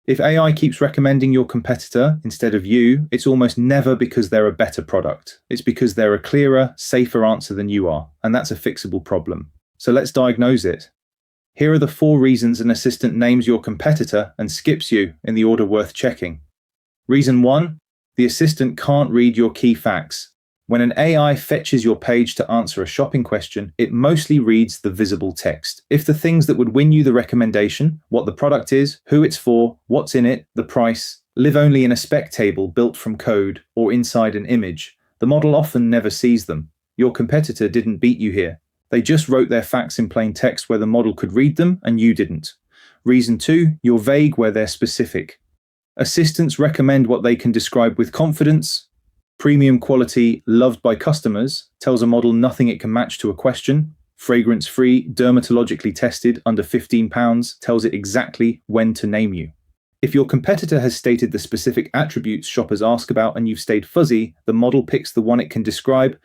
If AI keeps recommending your competitor instead of you, it's almost never because they're a better product. It's because they're a clearer, safer answer than you are, and that's a fixable problem. So let's diagnose it. Here are the 4 reasons an assistant names your competitor and skips you in the order worth checking. Reason 1, the assistant can't read your key facts. When an AI fetches your page to answer a shopping question, it mostly reads the visible text. If the things that would win you the recommendation, what the product is, who it's for, what's in it, the price, live only in a spec table built from code or inside an image, the model often never sees them. Your competitor didn't beat you here. They just wrote their facts in plain text where the model could read them and you didn't. Reason 2, you're vague where they're specific. Assistants recommend what they can describe with confidence. Premium quality, loved by customers, tells a model nothing it can match to a question. Fragrance-free, dermatologically tested, under £15, tells it exactly when to name you. If your competitor has stated the specific attributes shoppers ask about and you've stayed fuzzy, the model picks the one it can describe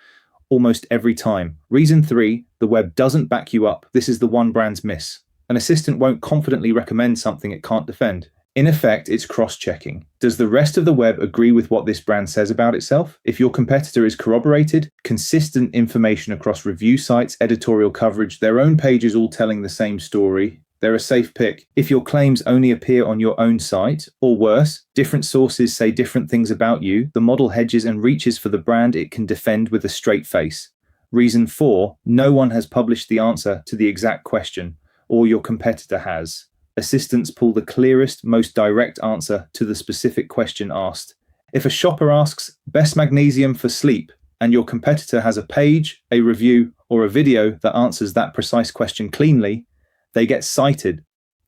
almost every time. Reason 3, the web doesn't back you up. This is the one brands miss. An assistant won't confidently recommend something it can't defend. In effect, it's cross-checking. Does the rest of the web agree with what this brand says about itself? If your competitor is corroborated, consistent information across review sites, editorial coverage, their own pages all telling the same story, they're a safe pick. If your claims only appear on your own site, or worse, different sources say different things about you, the model hedges and reaches for the brand it can defend with a straight face. Reason 4, no one has published the answer to the exact question, or your competitor has. Assistants pull the clearest, most direct answer to the specific question asked. If a shopper asks, best magnesium for sleep, and your competitor has a page, a review, or a video that answers that precise question cleanly, they get cited.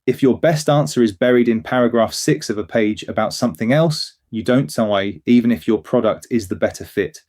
If your best answer is buried in paragraph 6 of a page about something else, you don't cite, even if your product is the better fit.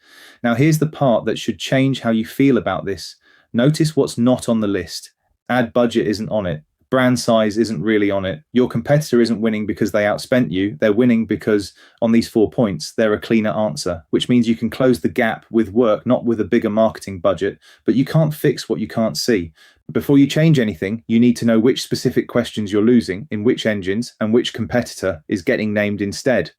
Now here's the part that should change how you feel about this. Notice what's not on the list. Ad budget isn't on it. Brand size isn't really on it. Your competitor isn't winning because they outspent you. They're winning because on these 4 points, they're a cleaner answer, which means you can close the gap with work, not with a bigger marketing budget, but you can't fix what you can't see. Before you change anything, you need to know which specific questions you're losing in which engines and which competitor is getting named instead.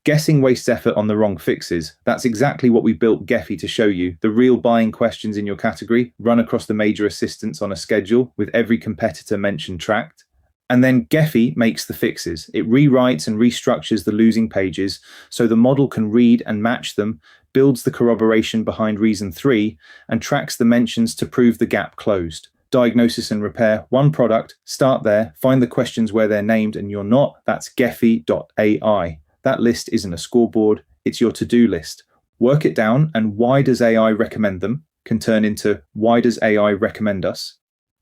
Guessing wastes effort on the wrong fixes. That's exactly what we built Geoffy to show you. The real buying questions in your category run across the major assistants on a schedule with every competitor mentioned tracked. And then Geoffy makes the fixes. It rewrites and restructures the losing pages so the model can read and match them, builds the corroboration behind reason 3, and tracks the mentions to prove the gap closed. Diagnosis and repair, one product, start there, find the questions where they're named and you're not. That's Geoffy.ai. That list isn't a scoreboard, it's your to-do list. Work it down, and why does AI recommend them can turn into why does AI recommend us?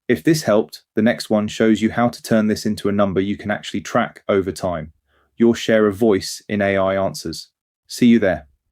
If this helped, the next one shows you how to turn this into a number you can actually track over time. Your share of voice in AI answers. See you there.